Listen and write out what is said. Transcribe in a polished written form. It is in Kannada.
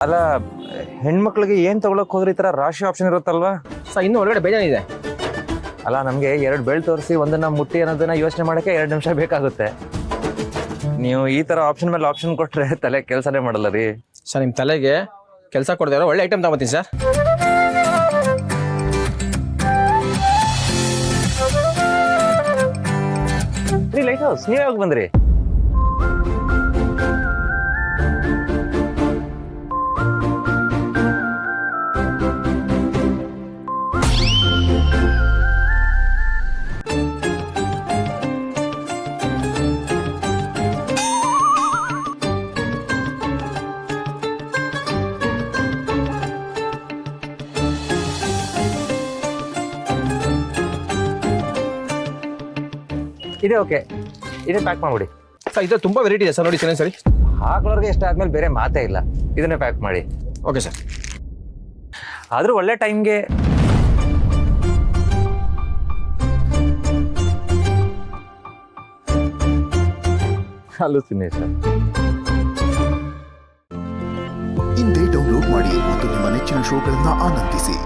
ಅಲ್ಲ, ಹೆಣ್ಮಕ್ಳಿಗೆ ಏನ್ ತಗೊಳಕ್ ಹೋದ್ರೆ ಈ ತರ ರಾಶಿ ಆಪ್ಷನ್ ಇರುತ್ತಲ್ವಾ? ಸರ್ ಇನ್ನೂ ಒಳಗಡೆ ಬೇಜಾನಿದೆ. ಅಲ್ಲ, ನಮ್ಗೆ 2 ಬೆಳ್ ತೋರಿಸಿ ಒಂದನ್ನ ಮುಟ್ಟಿ ಅನ್ನೋದನ್ನ ಯೋಚನೆ ಮಾಡಕ್ಕೆ 2 ನಿಮಿಷ ಬೇಕಾಗುತ್ತೆ. ನೀವು ಈ ತರ ಆಪ್ಷನ್ ಮೇಲೆ ಆಪ್ಷನ್ ಕೊಟ್ರೆ ತಲೆ ಕೆಲಸನೇ ಮಾಡಲ್ಲ ರೀ. ಸರ್ ನಿಮ್ಮ ತಲೆಗೆ ಕೆಲಸ ಕೊಡ್ದಿರೋ ಒಳ್ಳೆ ಐಟಮ್ ತಗೋತೀನಿ ಸರ್. ಲೈಟ್ ಹೌಸ್ ನೀವ್ ಯಾವಾಗ ಬಂದ್ರಿ? ಇದೆ ಓಕೆ, ಇದೇ ಪ್ಯಾಕ್ ಮಾಡ್ಬಿಡಿ. ಸರ್ ಇದು ತುಂಬ ವೆರೈಟಿ ಇದೆ ಸರ್, ನೋಡಿ ಸರ್ ಸರಿ. ಹಾಕೊಳ್ಳೋರ್ಗೆ ಇಷ್ಟ ಆದ್ಮೇಲೆ ಬೇರೆ ಮಾತೇ ಇಲ್ಲ, ಇದನ್ನೇ ಪ್ಯಾಕ್ ಮಾಡಿ. Okay sir. ಆದ್ರೂ ಒಳ್ಳೆ ಟೈಮ್ಗೆ ಹಲುಸಿನೇಷ. ಇಂದೇ ಡೌನ್ಲೋಡ್ ಮಾಡಿ ಮತ್ತು ನಿಮ್ಮ ನೆಚ್ಚಿನ ಶೋಗಳನ್ನ ಆನಂದಿಸಿ.